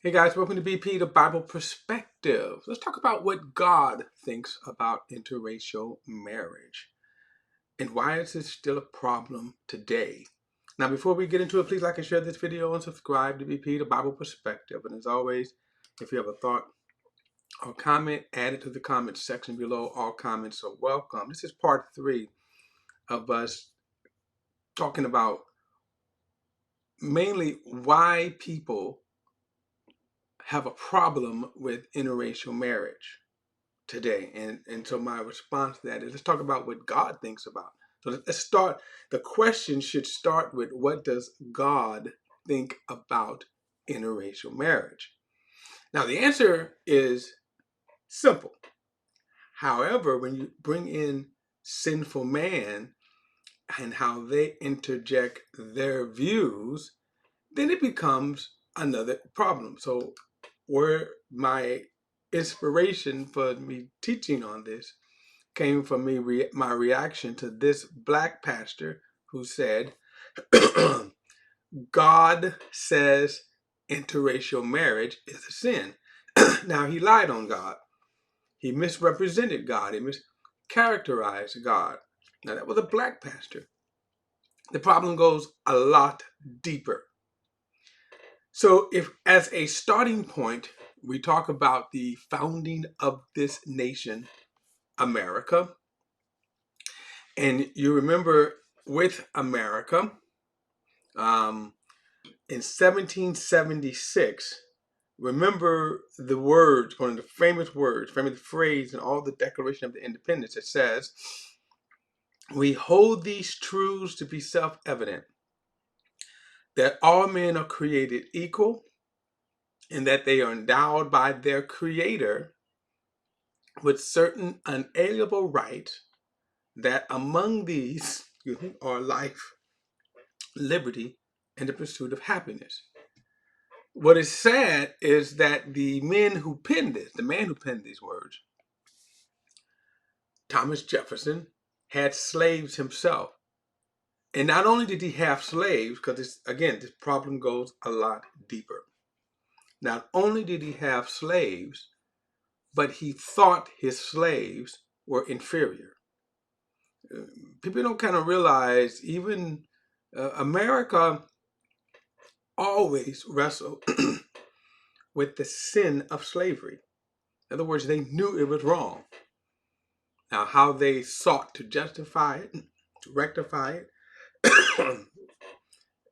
Hey guys, welcome to BP, the Bible Perspective. Let's talk about what God thinks about interracial marriage and why is this still a problem today. Now, before we get into it, please like and share this video and subscribe to BP, the Bible Perspective. And as always, if you have a thought or comment, add it to the comment section below. All comments are welcome. This is part 3 of us talking about mainly why people have a problem with interracial marriage today. And so my response to that is let's talk about what God thinks about. So let's start. The question should start with, what does God think about interracial marriage? Now, the answer is simple. However, when you bring in sinful man and how they interject their views, then it becomes another problem. So where my inspiration for me teaching on this came from my reaction to this black pastor who said, God says interracial marriage is a sin. Now, he lied on God. He misrepresented God. He mischaracterized God. Now, that was a black pastor. The problem goes a lot deeper. So if, as a starting point, we talk about the founding of this nation, America, and you remember with America, in 1776, remember the words, one of the famous words, famous phrase in all the Declaration of the Independence. It says, "We hold these truths to be self-evident, that all men are created equal, and that they are endowed by their Creator with certain unalienable rights, that among these are life, liberty, and the pursuit of happiness." What is sad is that the man who penned these words, Thomas Jefferson, had slaves himself. And not only did he have slaves, because this problem goes a lot deeper. Not only did he have slaves, but he thought his slaves were inferior. People don't kind of realize even America always wrestled with the sin of slavery. In other words, they knew it was wrong. Now, how they sought to justify it, to rectify it,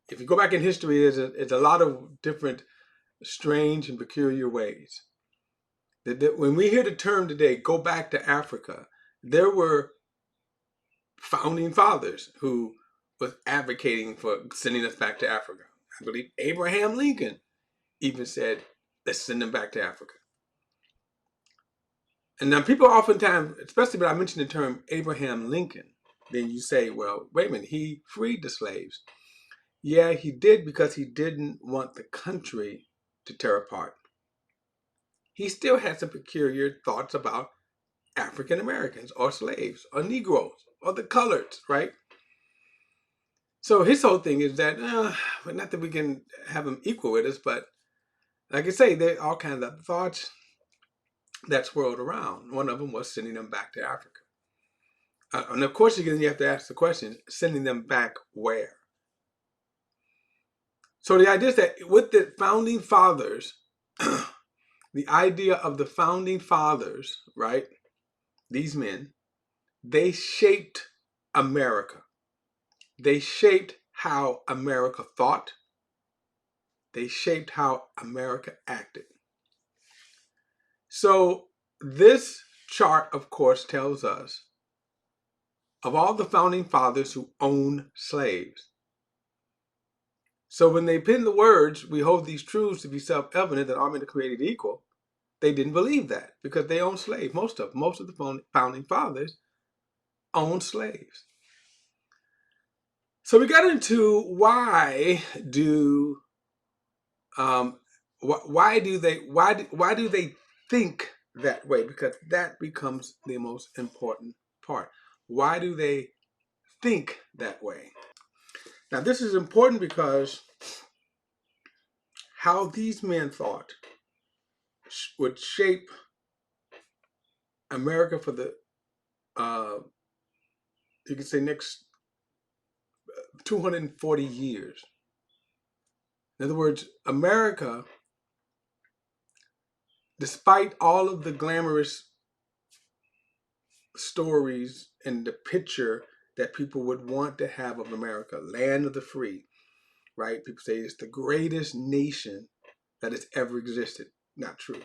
if you go back in history, there's a lot of different strange and peculiar ways. When we hear the term today, go back to Africa, there were founding fathers who was advocating for sending us back to Africa. I believe Abraham Lincoln even said, let's send them back to Africa. And now people oftentimes, especially when I mention the term Abraham Lincoln, then you say, well, wait a minute, he freed the slaves. Yeah, he did, because he didn't want the country to tear apart. He still had some peculiar thoughts about African Americans or slaves or Negroes or the coloreds, right? So his whole thing is that, not that we can have them equal with us, but like I say, there are all kinds of thoughts that swirled around. One of them was sending them back to Africa. And of course, again, you have to ask the question, sending them back where? So the idea is that with the founding fathers, the idea of the founding fathers, right? These men, they shaped America. They shaped how America thought. They shaped how America acted. So this chart, of course, tells us of all the founding fathers who owned slaves. So when they penned the words, we hold these truths to be self-evident that all men are created equal, they didn't believe that because they owned slaves. Most of the founding fathers owned slaves. So we got into why do they think that way? Because that becomes the most important part. Why do they think that way? Now, this is important because how these men thought would shape America for the, you could say, next 240 years. In other words, America, despite all of the glamorous stories and the picture that people would want to have of America, land of the free, right? People say it's the greatest nation that has ever existed. Not true.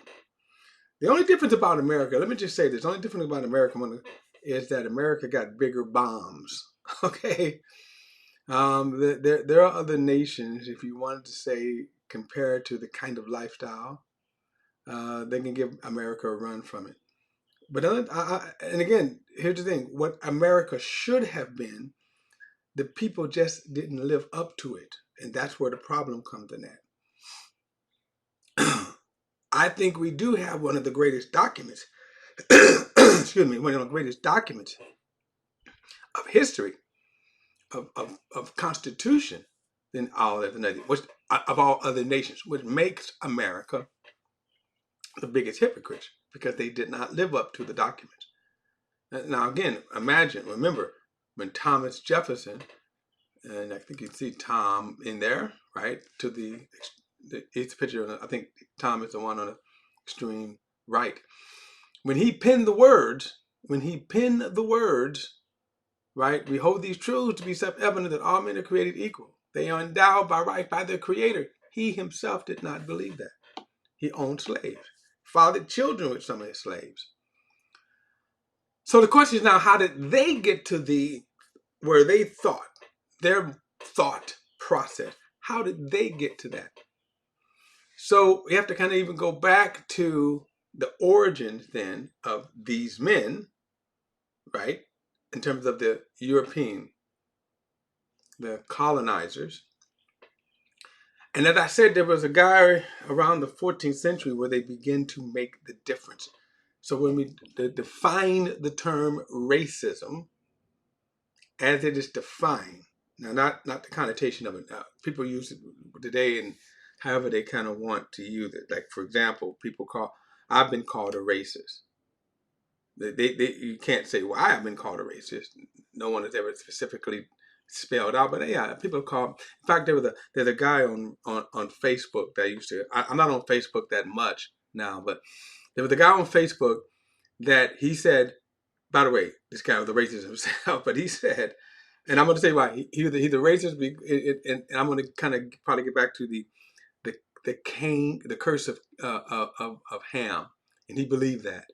The only difference about America, let me just say this, the only difference about America is that America got bigger bombs, okay? There are other nations, if you wanted to say, compared to the kind of lifestyle, they can give America a run from it. But and again, here's the thing: what America should have been, the people just didn't live up to it, and that's where the problem comes in at. I think we do have one of the greatest documents. Excuse me, one of the greatest documents of history, of Constitution, than all other nations, of all other nations, which makes America the biggest hypocrites because they did not live up to the documents. Now, again, remember, when Thomas Jefferson, and I think you see Tom in there, right? It's a picture. I think Tom is the one on the extreme right. When he penned the words, right? We hold these truths to be self-evident that all men are created equal. They are endowed by right by their Creator. He himself did not believe that. He owned slaves, fathered children with some of his slaves. So the question is now, how did they get to where they thought, their thought process, how did they get to that? So we have to kind of even go back to the origins then of these men, right? In terms of the colonizers. And as I said, there was a guy around the 14th century where they begin to make the difference. So when we define the term racism as it is defined, now not the connotation of it. Now, people use it today and however they kind of want to use it. Like, for example, I've been called a racist. You can't say, well, I have been called a racist. No one has ever specifically spelled out, but yeah, people call. In fact, there's a guy on Facebook that used to. I'm not on Facebook that much now, but there was a guy on Facebook that he said. By the way, this guy was a racist himself, but he said, and I'm going to say why he's a racist, and I'm going to kind of probably get back to the curse of Ham, and he believed that.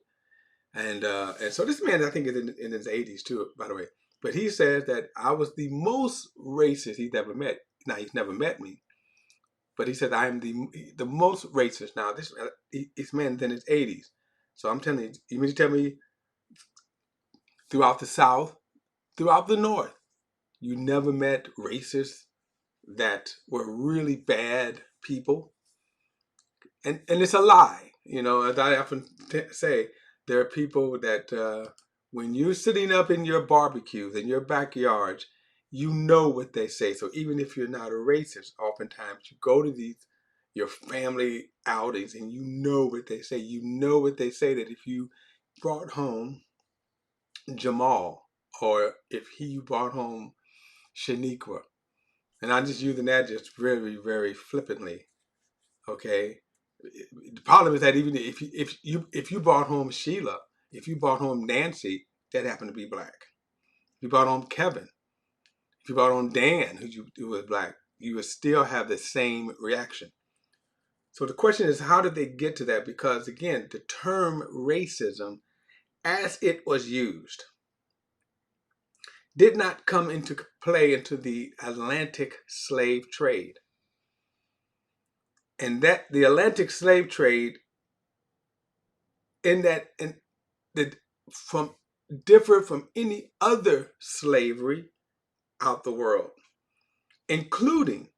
And so this man, I think, is in his 80s too, by the way. But he says that I was the most racist he's ever met. Now, he's never met me, but he said I am the most racist. Now, this man is in his 80s. So I'm telling you mean to tell me throughout the South, throughout the North, you never met racists that were really bad people? And it's a lie. As I often say, there are people that when you're sitting up in your barbecues, in your backyards, you know what they say. So even if you're not a racist, oftentimes you go to your family outings and you know what they say. You know what they say, that if you brought home Jamal, or if you brought home Shaniqua, and I'm just using that just very, very flippantly, okay? The problem is that even if you brought home Sheila, if you brought home Nancy, that happened to be black. If you brought home Kevin, if you brought home Dan, who was black, you would still have the same reaction. So the question is, how did they get to that? Because again, the term racism, as it was used, did not come into play into the Atlantic slave trade. And that the Atlantic slave trade from differed from any other slavery out the world, including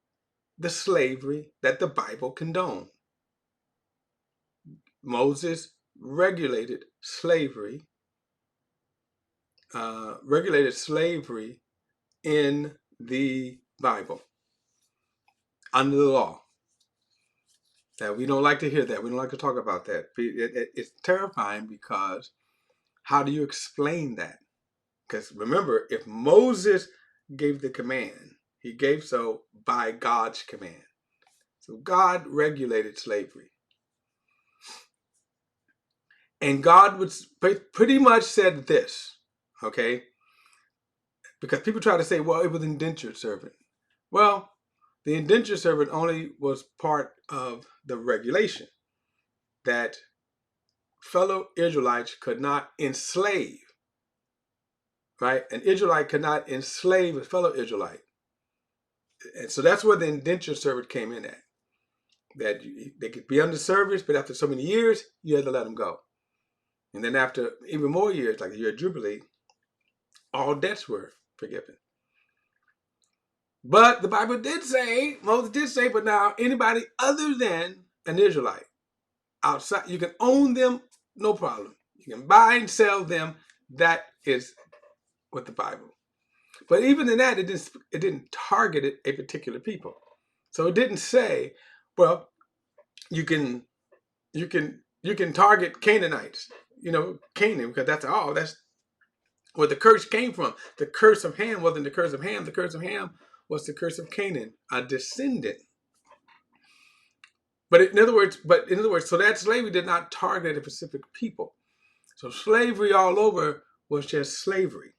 the slavery that the Bible condoned. Moses regulated slavery in the Bible under the law. That we don't like to hear that. We don't like to talk about that. It's terrifying because how do you explain that? Because remember, if Moses gave the command, he gave so by God's command. So God regulated slavery. And God would pretty much said this, okay? Because people try to say, well, it was indentured servant. Well, the indentured servant only was part of the regulation that fellow Israelites could not enslave, right? An Israelite could not enslave a fellow Israelite. And so that's where the indentured servant came in at. That they could be under service, but after so many years, you had to let them go. And then after even more years, like a year of Jubilee, all debts were forgiven. But the Bible did say, Moses did say, but now anybody other than an Israelite outside, you can own them, no problem. You can buy and sell them. That is what the Bible. But even in that, it didn't target a particular people. So it didn't say, well, you can target Canaanites, Canaan, because that's where the curse came from. The curse of Ham wasn't the curse of Ham. The curse of Ham was the curse of Canaan, a descendant. But in other words, so that slavery did not target a specific people. So slavery all over was just slavery.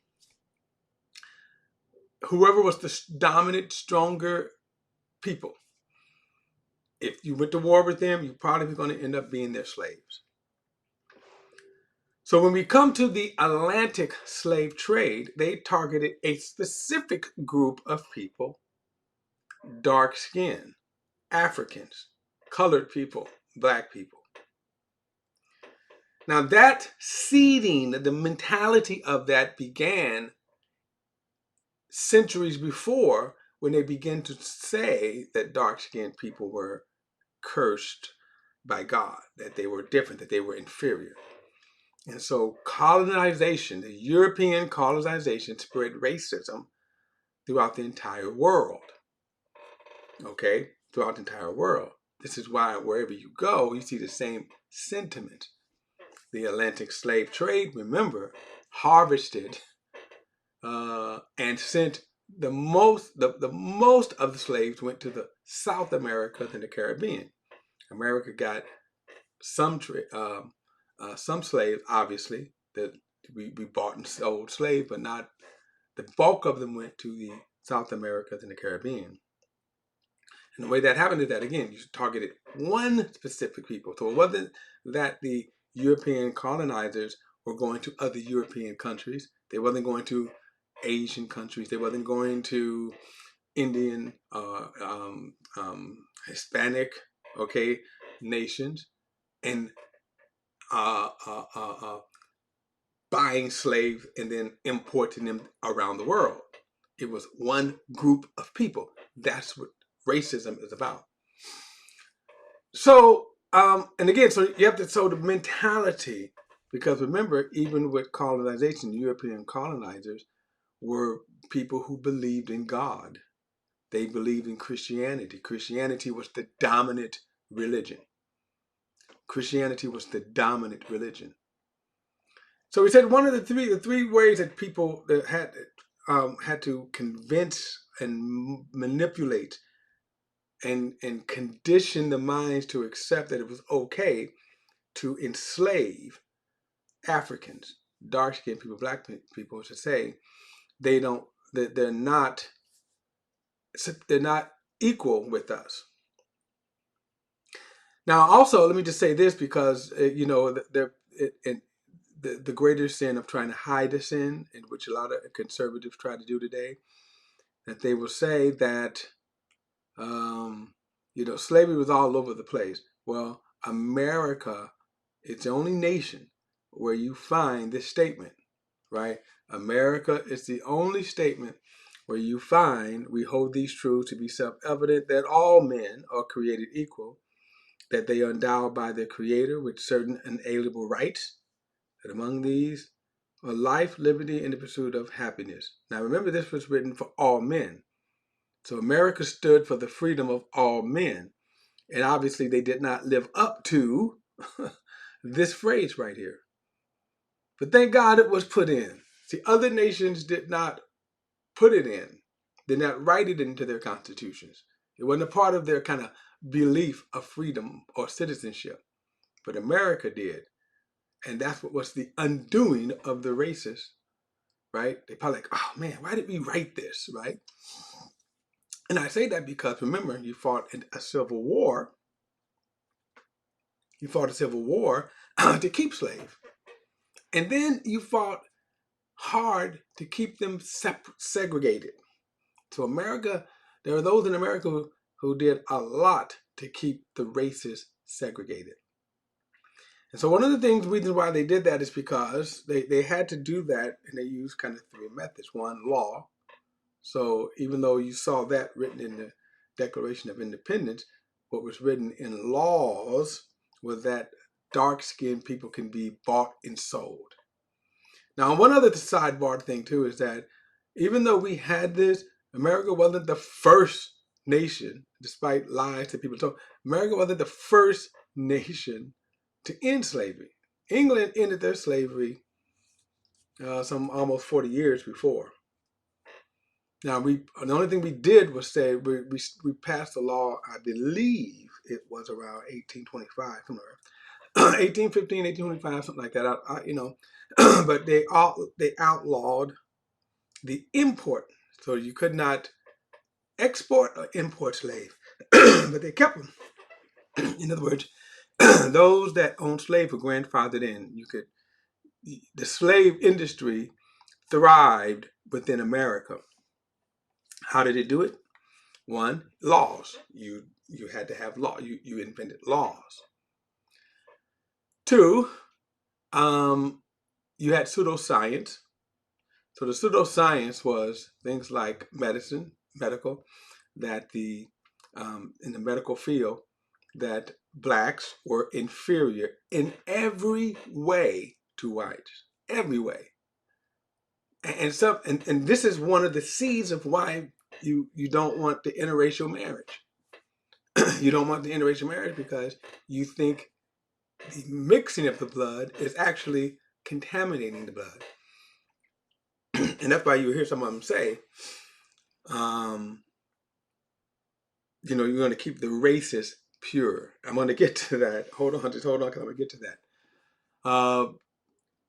Whoever was the dominant, stronger people, if you went to war with them, you're probably going to end up being their slaves. So when we come to the Atlantic slave trade, they targeted a specific group of people, dark skin, Africans, colored people, black people. Now that seeding, the mentality of that began centuries before, when they began to say that dark-skinned people were cursed by God, that they were different, that they were inferior. And so colonization, the European colonization, spread racism throughout the entire world. Okay? Throughout the entire world. This is why wherever you go, you see the same sentiment. The Atlantic slave trade, remember, harvested and sent the most of the slaves went to the South America than the Caribbean. America got some slaves, obviously, that we bought and sold slaves, but not the bulk of them went to the South America than the Caribbean. And the way that happened is that, again, you targeted one specific people. So it wasn't that the European colonizers were going to other European countries. They wasn't going to Asian countries. They wasn't going to Indian, Hispanic, nations, and buying slaves and then importing them around the world. It was one group of people. That's what racism is about. So, and again, so you have to show the mentality, because remember, even with colonization, European colonizers were people who believed in God. They believed in Christianity. Christianity was the dominant religion. Christianity was the dominant religion. So we said one of the three ways that people that had to convince and manipulate and condition the minds to accept that it was okay to enslave Africans, dark-skinned people, black people, to say that they're not equal with us. Now, also, let me just say this, because the greater sin of trying to hide the sin, in which a lot of conservatives try to do today, that they will say that slavery was all over the place. Well, America, it's the only nation where you find this statement, right? America is the only statement where you find, we hold these truths to be self-evident, that all men are created equal, that they are endowed by their Creator with certain inalienable rights, that among these are life, liberty, and the pursuit of happiness. Now remember, this was written for all men. So America stood for the freedom of all men. And obviously they did not live up to this phrase right here. But thank God it was put in. See, other nations did not put it in, did not write it into their constitutions. It wasn't a part of their kind of belief of freedom or citizenship. But America did. And that's what was the undoing of the racists, right? They probably like, oh man, why did we write this, right? And I say that because, remember, you fought in a civil war. You fought a civil war to keep slaves. And then you fought hard to keep them segregated. So America, there are those in America who did a lot to keep the races segregated. And so one of the reasons why they did that is because they had to do that, and they used kind of three methods. One, law. So even though you saw that written in the Declaration of Independence, what was written in laws was that dark-skinned people can be bought and sold. Now, one other sidebar thing too is that even though we had this, America wasn't the first nation, despite lies that people told. America wasn't the first nation to end slavery. England ended their slavery some almost 40 years before. Now, the only thing we did was say we passed a law, I believe it was around 1825, somewhere. 1815, 1825, something like that. But they outlawed the import. So you could not export or import slaves, but they kept them. In other words, those that owned slaves were grandfathered in. The slave industry thrived within America. How did it do it? One, laws. You had to have law. You invented laws. Two, you had pseudoscience. So the pseudoscience was things like medical, that in the medical field, that blacks were inferior in every way to whites, every way. And this is one of the seeds of why you don't want the interracial marriage. You don't want the interracial marriage because you think the mixing of the blood is actually contaminating the blood. And that's why you hear some of them say, you're going to keep the races pure. I'm going to get to that. Hold on, because I'm going to get to that.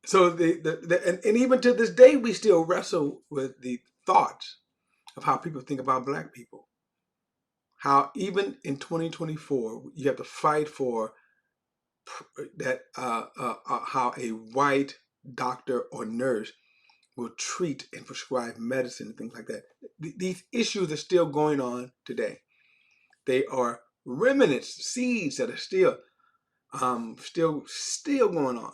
So and even to this day, we still wrestle with the thoughts of how people think about black people. How even in 2024, you have to fight for that. How a white doctor or nurse will treat and prescribe medicine and things like that. These issues are still going on today. They are remnants, seeds that are still going on.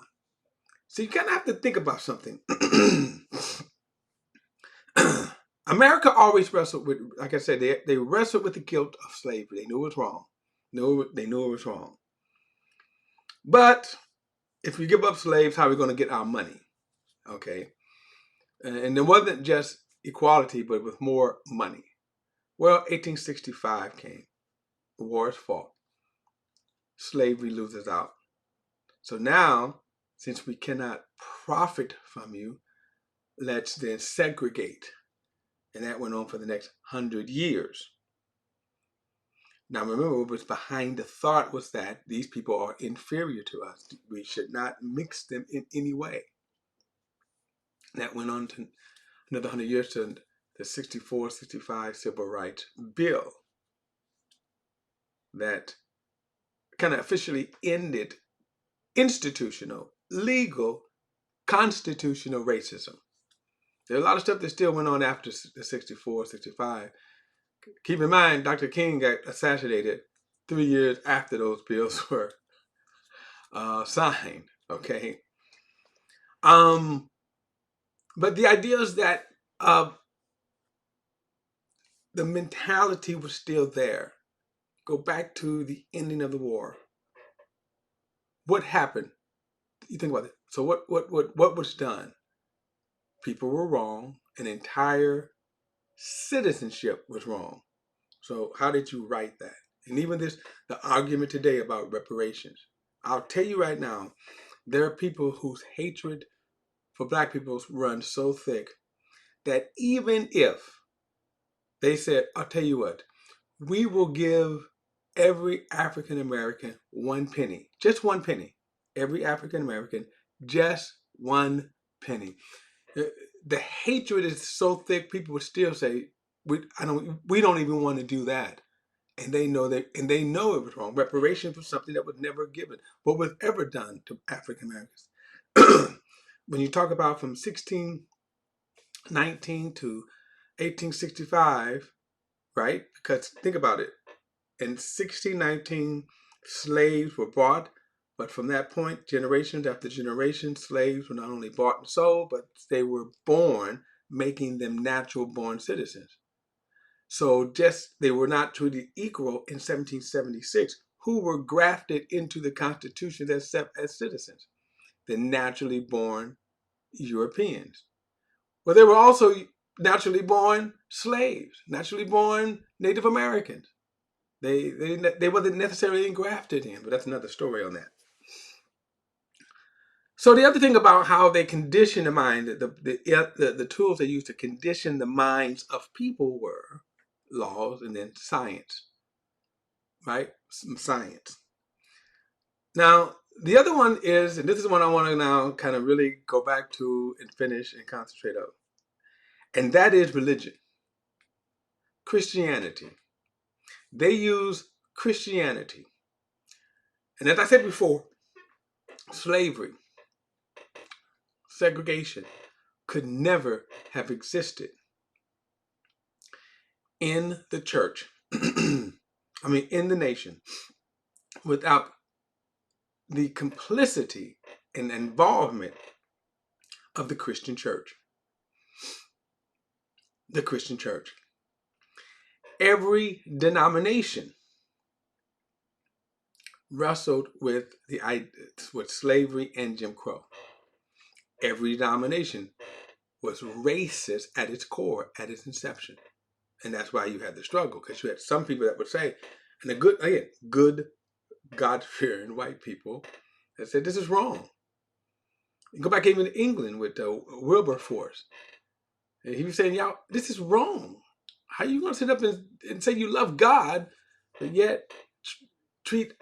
So you kind of have to think about something. America always wrestled with, like I said, they wrestled with the guilt of slavery. They knew it was wrong. They knew it was wrong. But if we give up slaves, how are we going to get our money? Okay. And it wasn't just equality, but with more money. Well, 1865 came. The war is fought. Slavery loses out. So now, since we cannot profit from you, let's then segregate. And that went on for the next 100 years. Now remember, what was behind the thought was that these people are inferior to us. We should not mix them in any way. And that went on to another 100 years to the 64, 65 Civil Rights Bill that kind of officially ended institutional, legal, constitutional racism. There's a lot of stuff that still went on after the 64, 65. Keep in mind, Dr. King got assassinated 3 years after those bills were signed, okay? But the idea is that the mentality was still there. Go back to the ending of the war. What happened? You think about it. So what was done? People were wrong. An entire citizenship was wrong. So how did you write that? And even the argument today about reparations. I'll tell you right now, there are people whose hatred for black people runs so thick that even if they said, I'll tell you what, we will give every African American 1 penny, just 1 penny, every African American, just 1 penny. The hatred is so thick, people would still say, we don't even want to do that. And they know it was wrong. Reparations was something that was never given, what was ever done to African Americans. When you talk about from 1619 to 1865, right? Because think about it. In 1619, slaves were bought, but from that point, generations after generations, slaves were not only bought and sold, but they were born, making them natural born citizens. So they were not treated equal in 1776, who were grafted into the Constitution as citizens, the naturally born Europeans. Well, they were also naturally born slaves, naturally born Native Americans. They wasn't necessarily engrafted in, but that's another story on that. So the other thing about how they condition the mind, the tools they used to condition the minds of people were laws and then science, right? Some science. Now, the other one is, and this is one I want to now kind of really go back to and finish and concentrate on, and that is religion, Christianity. They use Christianity. And as I said before, slavery, segregation could never have existed in the church, in the nation, without the complicity and involvement of the Christian church. The Christian church. Every denomination wrestled with slavery and Jim Crow. Every denomination was racist at its core, at its inception. And that's why you had the struggle, because you had some people that would say, and good God-fearing white people that said, this is wrong. You go back even to England with Wilberforce. And he was saying, y'all, this is wrong. How are you going to sit up and say you love God, but yet treat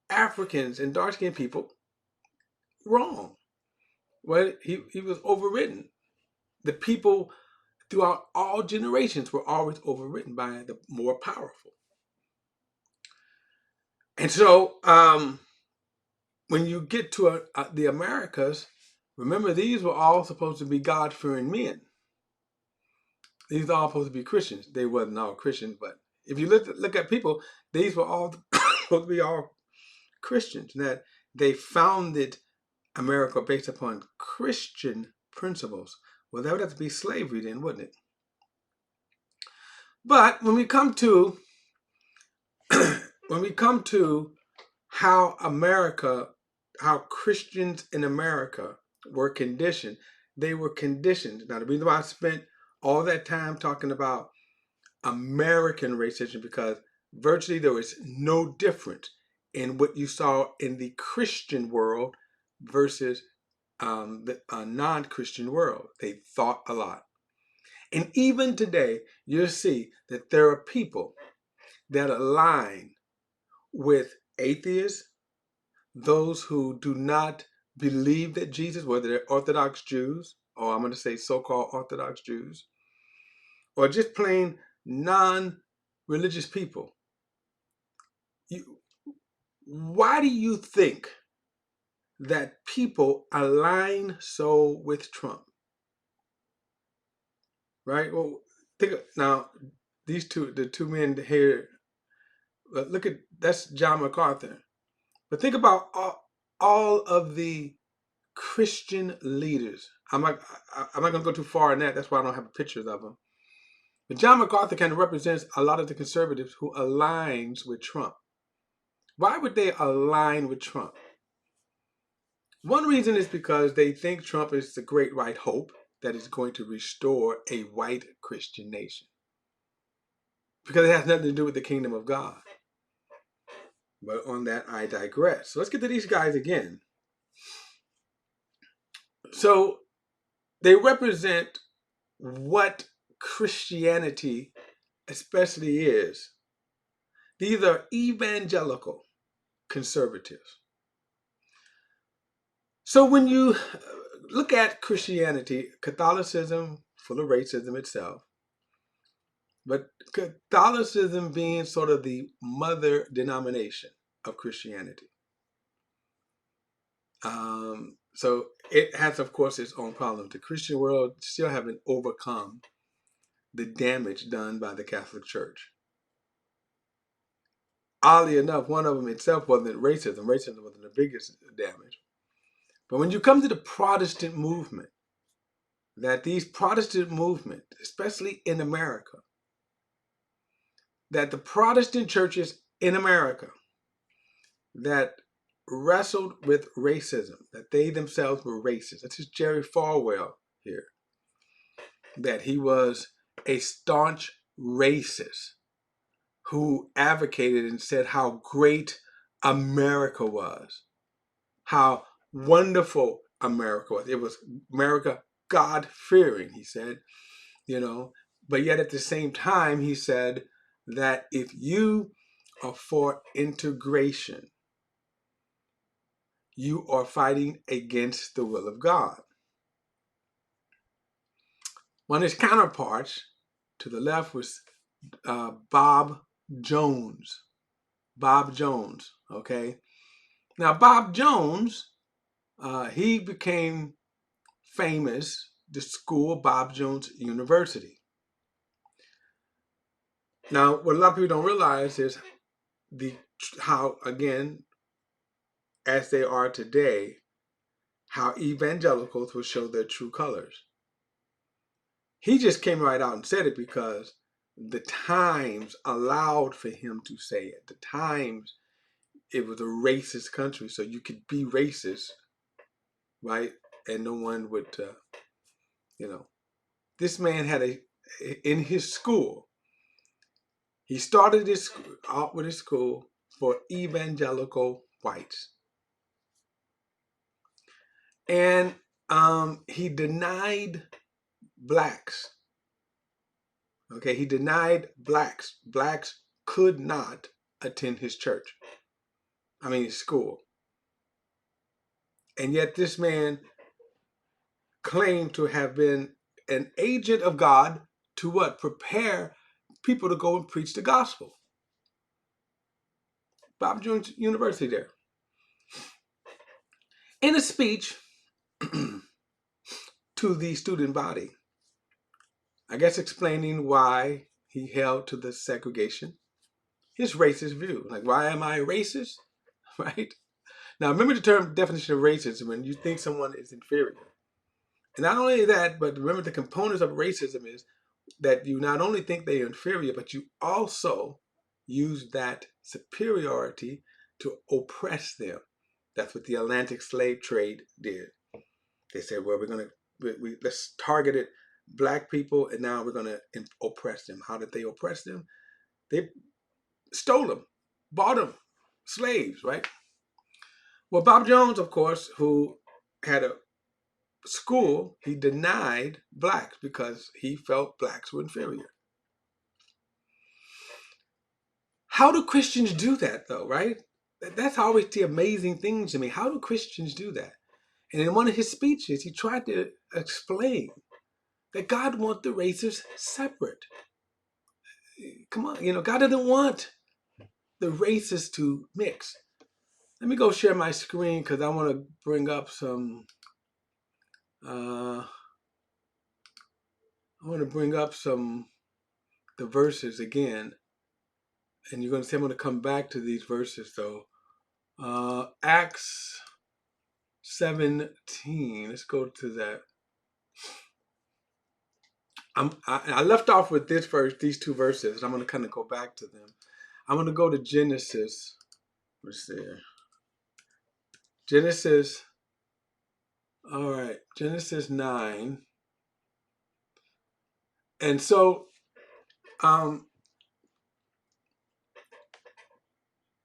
Africans and dark-skinned people wrong? Well, he was overridden. The people throughout all generations were always overridden by the more powerful. And so when you get to the Americas, remember, these were all supposed to be God-fearing men. These are all supposed to be Christians. They wasn't all Christians, but if you look at people, these were all supposed to be all Christians. That they founded America based upon Christian principles. Well, that would have to be slavery then, wouldn't it? But when we come to how Christians in America were conditioned, they were conditioned. Now, the reason why I spent all that time talking about American racism, because virtually there was no difference in what you saw in the Christian world versus the non-Christian world. They thought a lot. And even today, you'll see that there are people that align with atheists, those who do not believe that Jesus, whether they're Orthodox Jews, or I'm going to say so-called Orthodox Jews, or just plain non-religious people. Why do you think that people align so with Trump? Right? Well, now, the two men here, look at, that's John MacArthur. But think about all of the Christian leaders. I'm not going to go too far in that. That's why I don't have pictures of them. But John MacArthur kind of represents a lot of the conservatives who aligns with Trump. Why would they align with Trump? One reason is because they think Trump is the great white hope that is going to restore a white Christian nation. Because it has nothing to do with the kingdom of God. But on that, I digress. So let's get to these guys again. So they represent what Christianity especially is. These are evangelical conservatives. So when you look at Christianity, Catholicism, full of racism itself, but Catholicism being sort of the mother denomination of Christianity. So it has, of course, its own problems. The Christian world still haven't overcome the damage done by the Catholic Church. Oddly enough, one of them itself wasn't racism. Racism wasn't the biggest damage. But when you come to the Protestant movement, that these Protestant movement, especially in America, that the Protestant churches in America that wrestled with racism, that they themselves were racist. This is Jerry Falwell here, that he was a staunch racist who advocated and said how great America was, how wonderful America was. It was America God-fearing, he said, but yet at the same time, he said that if you are for integration, you are fighting against the will of God. One of his counterparts to the left was Bob Jones. Bob Jones, okay? Now, Bob Jones, he became famous, the school, Bob Jones University. Now, what a lot of people don't realize is how, again, as they are today, how evangelicals will show their true colors. He just came right out and said it because the Times allowed for him to say it. The Times, it was a racist country, so you could be racist, right? And no one would, This man had in his school, he started out with his school for evangelical whites. And he denied blacks. Okay, he denied blacks. Blacks could not attend his church. His school. And yet this man claimed to have been an agent of God to what? Prepare people to go and preach the gospel. Bob Jones University there. In a speech to the student body, I guess explaining why he held to the segregation, his racist view. Like, why am I racist? Right? Now, remember the term definition of racism when you think someone is inferior. And not only that, but remember the components of racism is that you not only think they're inferior, but you also use that superiority to oppress them. That's what the Atlantic slave trade did. They said, well, let's target it black people, and now we're going to oppress them. How did they oppress them? They stole them, bought them, slaves, right? Well, Bob Jones, of course, who had a school, he denied blacks because he felt blacks were inferior. How do Christians do that, though, right? That's always the amazing thing to me. How do Christians do that? And in one of his speeches, he tried to explain that God wants the races separate. Come on, God doesn't want the races to mix. Let me go share my screen because I want to bring up some. The verses again, and you're going to see I'm going to come back to these verses though. Acts 17. Let's go to that. I left off with this verse, these two verses, and I'm going to kind of go back to them. I'm going to go to Genesis. Let's see. Genesis. All right, Genesis 9. And so,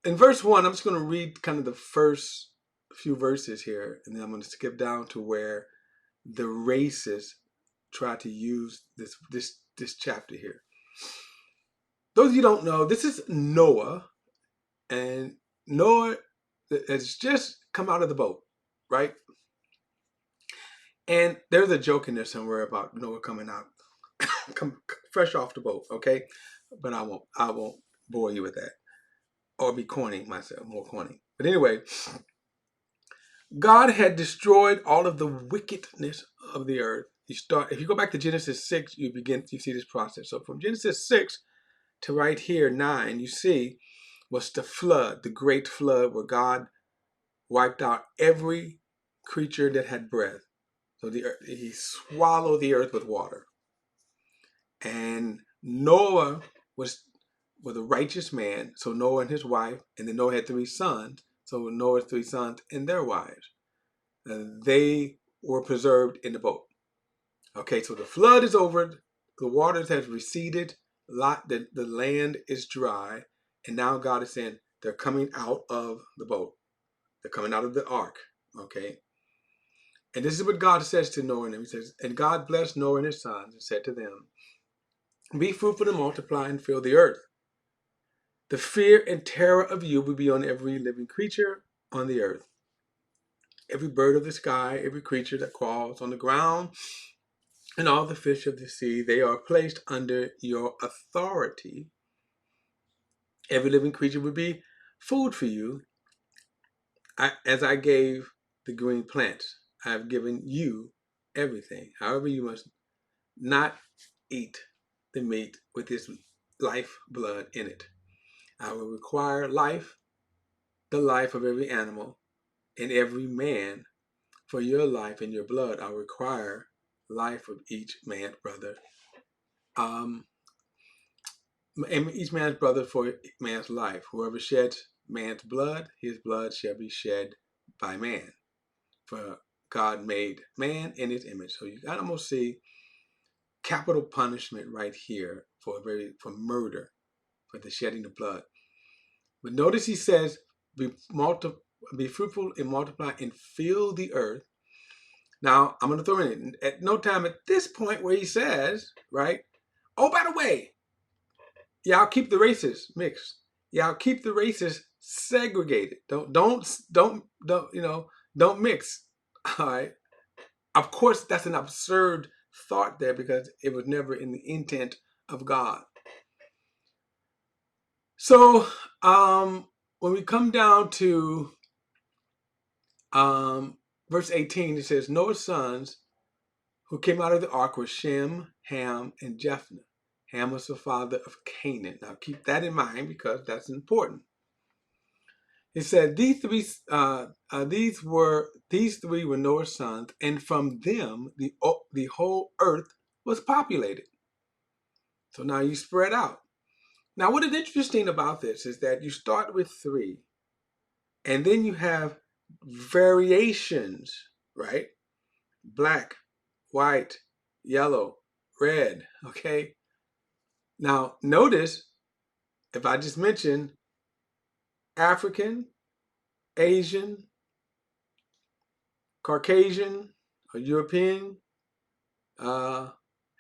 in verse 1, I'm just going to read kind of the first few verses here, and then I'm going to skip down to where the races try to use this chapter here. Those of you who don't know, this is Noah, and Noah has just come out of the boat, right? And there's a joke in there somewhere about Noah coming out, come fresh off the boat, okay? But I won't bore you with that, or be corny myself, more corny. But anyway, God had destroyed all of the wickedness of the earth. If you go back to Genesis 6, you see this process. So from Genesis 6 to right here, 9, you see was the flood, the great flood where God wiped out every creature that had breath. So he swallowed the earth with water. And Noah was a righteous man. So Noah and his wife, and then Noah had 3 sons. So Noah's 3 sons and their wives. They were preserved in the boat. Okay, so the flood is over. The waters have receded. The land is dry. And now God is saying they're coming out of the boat. They're coming out of the ark. Okay. And this is what God says to Noah and him. He says, and God blessed Noah and his sons and said to them, be fruitful and multiply and fill the earth. The fear and terror of you will be on every living creature on the earth. Every bird of the sky, every creature that crawls on the ground, and all the fish of the sea, they are placed under your authority. Every living creature will be food for you. As I gave the green plants, I have given you everything. However, you must not eat the meat with its life blood in it. I will require life, the life of every animal, and every man. For your life and your blood, I require life of each man's brother. And each man's brother for man's life. Whoever sheds man's blood, his blood shall be shed by man. For God made man in his image. So you can almost see capital punishment right here for murder, for the shedding of blood. But notice he says, be fruitful and multiply and fill the earth. Now, I'm going to throw in at no time at this point where he says, right, oh, by the way, y'all keep the races mixed. Y'all keep the races segregated. Don't mix. All right. Of course, that's an absurd thought there because it was never in the intent of God. So when we come down to verse 18, it says, Noah's sons who came out of the ark were Shem, Ham, and Japheth. Ham was the father of Canaan. Now keep that in mind because that's important. It said these three were Noah's sons, and from them the whole earth was populated. So now you spread out. Now what is interesting about this is that you start with 3, and then you have variations, right? Black, white, yellow, red, okay? Now notice, if I just mention African, Asian, Caucasian, or European,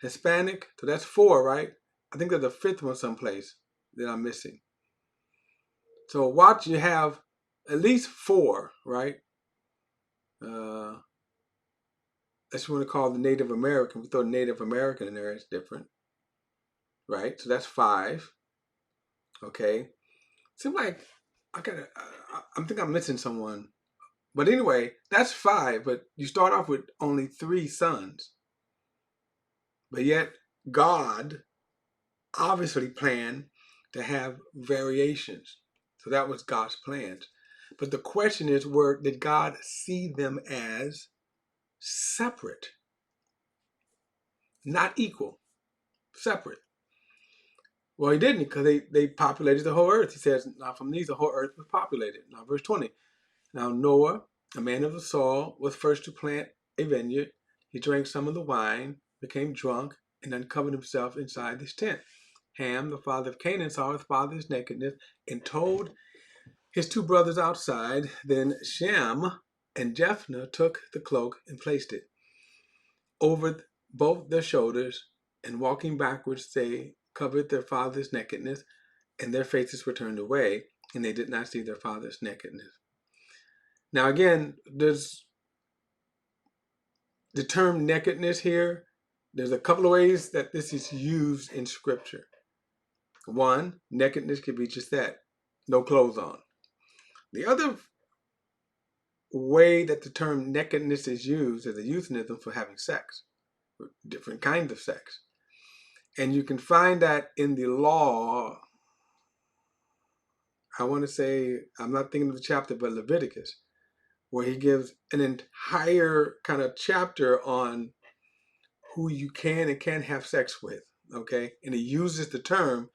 Hispanic, so that's 4, right? I think there's a 5th one someplace that I'm missing. So watch, you have at least 4, right? That's what we call the Native American. We throw Native American in there, it's different, right? So that's 5. Okay. Seems like I think I'm missing someone. But anyway, that's 5, but you start off with only 3 sons. But yet God obviously planned to have variations. So that was God's plan. But the question is, did God see them as separate? Not equal, separate. Well, he didn't, because they populated the whole earth. He says, now from these the whole earth was populated. Now verse 20. Now Noah, a man of the soil, was first to plant a vineyard. He drank some of the wine, became drunk, and uncovered himself inside his tent. Ham, the father of Canaan, saw his father's nakedness and told his two brothers outside. Then Shem and Japheth took the cloak and placed it over both their shoulders, and walking backwards, they covered their father's nakedness, and their faces were turned away, and they did not see their father's nakedness. Now, again, there's the term nakedness here. There's a couple of ways that this is used in Scripture. One, nakedness could be just that, no clothes on. The other way that the term nakedness is used is a euphemism for having sex, different kinds of sex. And you can find that in the law. I want to say, I'm not thinking of the chapter, but Leviticus, where he gives an entire kind of chapter on who you can and can't have sex with, okay? And he uses the term,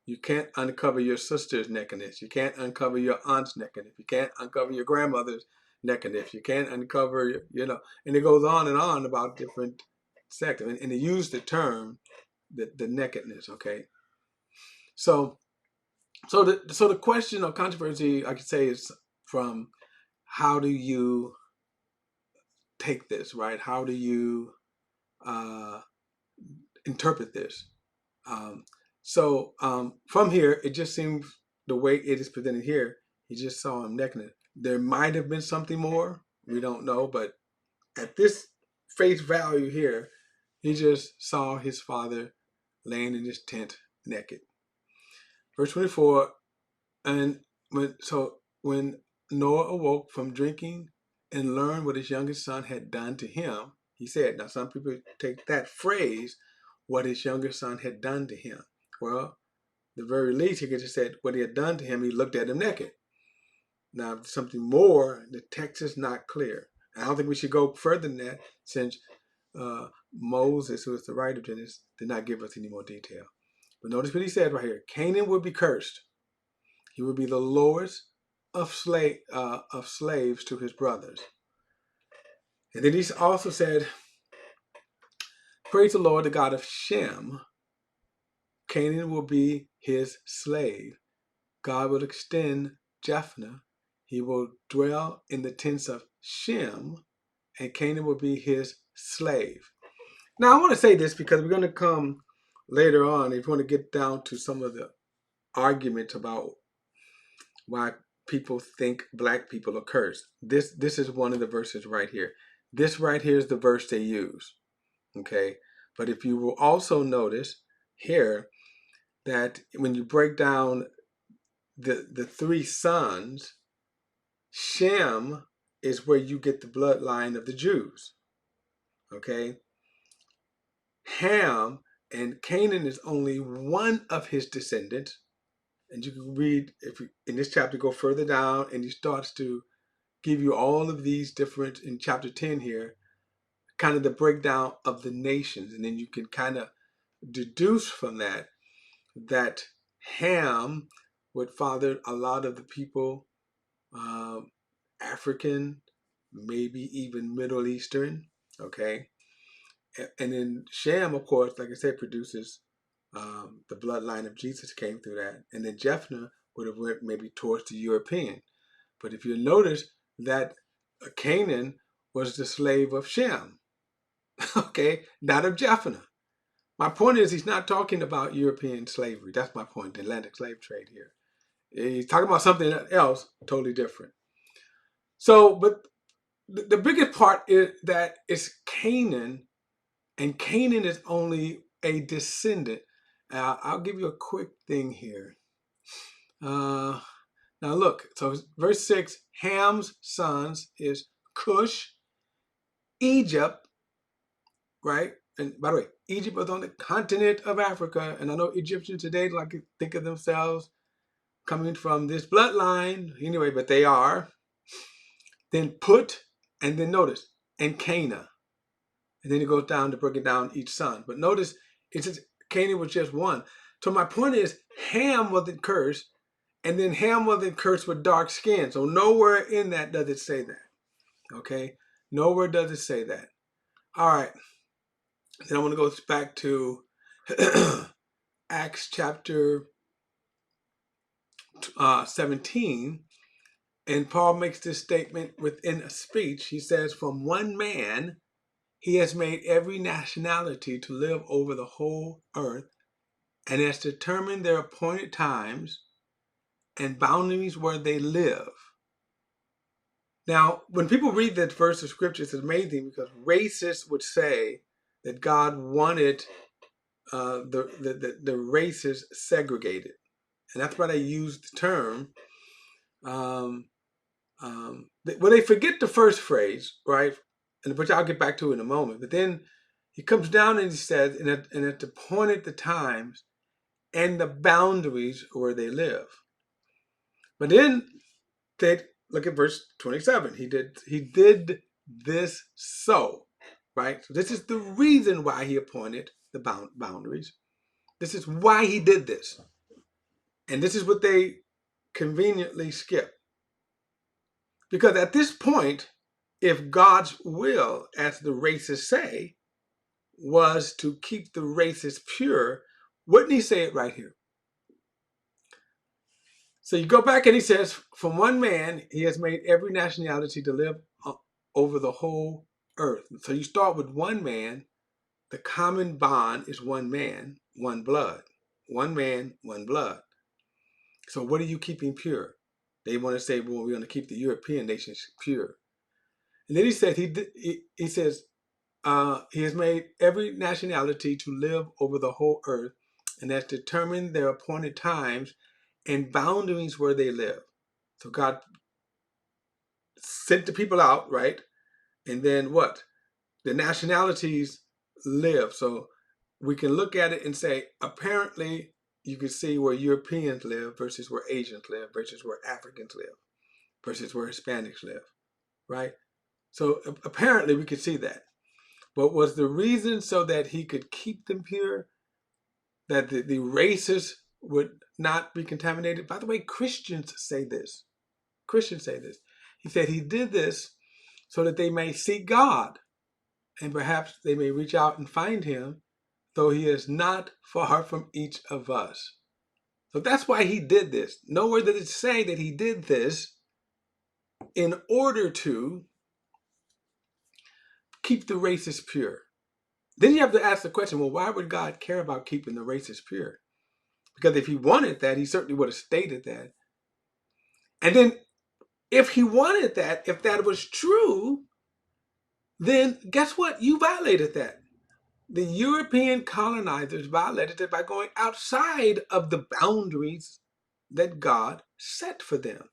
you can't uncover your sister's nakedness. You can't uncover your aunt's nakedness. You can't uncover your grandmother's nakedness. You can't uncover, and it goes on about different sex. And he used the term, the nakedness, okay? So the question of controversy, I could say, is from how do you take this, right? How do you interpret this? From here, it just seems the way it is presented here, he just saw him naked. There might have been something more, we don't know, but at this face value here, he just saw his father laying in his tent naked. Verse 24, and when Noah awoke from drinking and learned what his youngest son had done to him, he said, now some people take that phrase, what his younger son had done to him. Well, the very least, he could have said what he had done to him, he looked at him naked. Now, something more, the text is not clear. I don't think we should go further than that, since Moses, who is the writer of Genesis, did not give us any more detail. But notice what he said right here. Canaan would be cursed. He would be the lowest of slaves to his brothers. And then he also said, praise the Lord, the God of Shem. Canaan will be his slave. God will extend Japheth. He will dwell in the tents of Shem, and Canaan will be his slave. Now, I want to say this because we're going to come later on, if you want to get down to some of the arguments about why people think black people are cursed. This is one of the verses right here. This right here is the verse they use. Okay? But if you will also notice here that when you break down the three sons, Shem is where you get the bloodline of the Jews. Okay? Ham and Canaan is only one of his descendants. And you can read, if you, in this chapter, go further down, and he starts to give you all of these different, in chapter 10 here, kind of the breakdown of the nations. And then you can kind of deduce from that Ham would father a lot of the people, African, maybe even Middle Eastern, okay? And then Shem, of course, like I said, produces the bloodline of Jesus came through that. And then Japheth would have went maybe towards the European. But if you notice that Canaan was the slave of Shem, okay, not of Japheth. My point is, he's not talking about European slavery. That's my point, the Atlantic slave trade here. He's talking about something else totally different. So, but the biggest part is that it's Canaan, and Canaan is only a descendant. I'll give you a quick thing here. Now look, so verse 6, Ham's sons is Cush, Egypt, right? And by the way, Egypt was on the continent of Africa, and I know Egyptians today like to think of themselves coming from this bloodline, anyway, but they are. Then Put, and then notice, and Cana. And then it goes down to breaking down each son. But notice, it's just, Canaan was just one. So my point is, Ham wasn't cursed, and then Ham wasn't cursed with dark skin. So nowhere in that does it say that. Okay? Nowhere does it say that. All right. Then I want to go back to Acts chapter 17. And Paul makes this statement within a speech. He says, from one man, he has made every nationality to live over the whole earth and has determined their appointed times and boundaries where they live. Now, when people read that verse of scripture, it's amazing because racists would say that God wanted the races segregated. And that's why they use the term. They forget the first phrase, right? And which I'll get back to in a moment. But then he comes down and he says, and at appointed the times and the boundaries where they live. But then they look at verse 27. He did this so, right? So this is the reason why he appointed the boundaries. This is why he did this. And this is what they conveniently skip. Because at this point, if God's will, as the racists say, was to keep the races pure, wouldn't he say it right here? So you go back and he says, from one man, he has made every nationality to live over the whole earth. So you start with one man. The common bond is one man, one blood. One man, one blood. So what are you keeping pure? They want to say, well, we're going to keep the European nations pure. And then he says, he says, he has made every nationality to live over the whole earth and has determined their appointed times and boundaries where they live. So God sent the people out, right? And then what? The nationalities live. So we can look at it and say, apparently you can see where Europeans live versus where Asians live versus where Africans live versus where Hispanics live, right? So apparently we could see that. But was the reason so that he could keep them pure? That the races would not be contaminated? By the way, Christians say this. Christians say this. He said he did this so that they may seek God and perhaps they may reach out and find him, though he is not far from each of us. So that's why he did this. Nowhere does it say that he did this in order to keep the races pure. Then you have to ask the question, well, why would God care about keeping the races pure? Because if he wanted that, he certainly would have stated that. And then if he wanted that, if that was true, then guess what? You violated that. The European colonizers violated it by going outside of the boundaries that God set for them.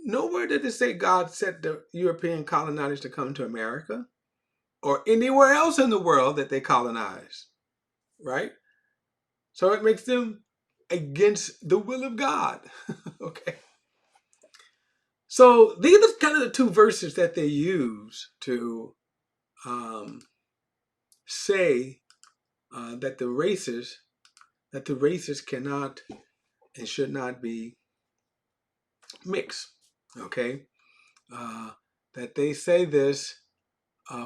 Nowhere did it say God set the European colonizers to come to America or anywhere else in the world that they colonized, right? So it makes them against the will of God. Okay. So these are kind of the two verses that they use to say that the races cannot and should not be mixed. Okay, that they say this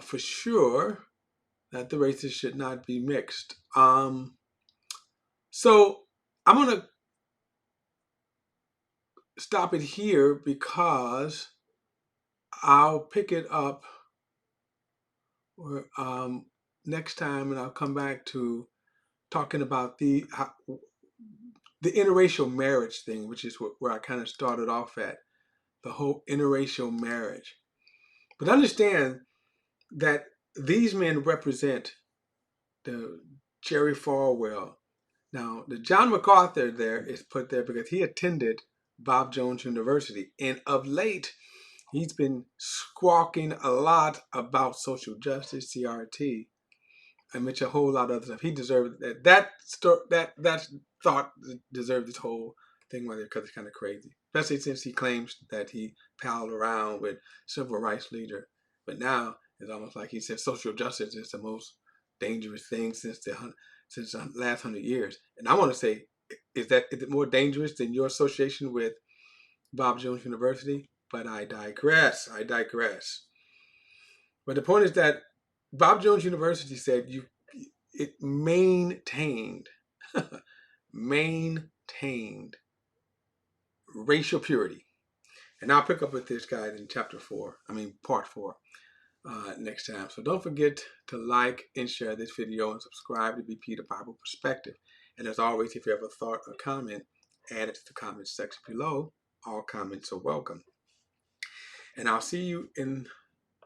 for sure, that the races should not be mixed. So I'm gonna stop it here because I'll pick it up next time, and I'll come back to talking about the interracial marriage thing, which is where I kind of started off at, the whole interracial marriage. But understand that these men represent the Jerry Falwell. Now, the John MacArthur there is put there because he attended Bob Jones University, and of late, he's been squawking a lot about social justice, CRT, and which a whole lot of other stuff. He deserved that. That thought deserved this whole thing right there because it's kind of crazy, especially since he claims that he palled around with civil rights leader. But now it's almost like he said social justice is the most dangerous thing since the last 100 years. And I want to say, is it more dangerous than your association with Bob Jones University? But I digress. But the point is that Bob Jones University said it maintained racial purity. And I'll pick up with this guy in part 4 next time. So don't forget to like and share this video and subscribe to BP the Bible Perspective. And as always, if you have a thought or comment, add it to the comment section below. All comments are welcome. And I'll see you in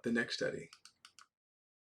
the next study.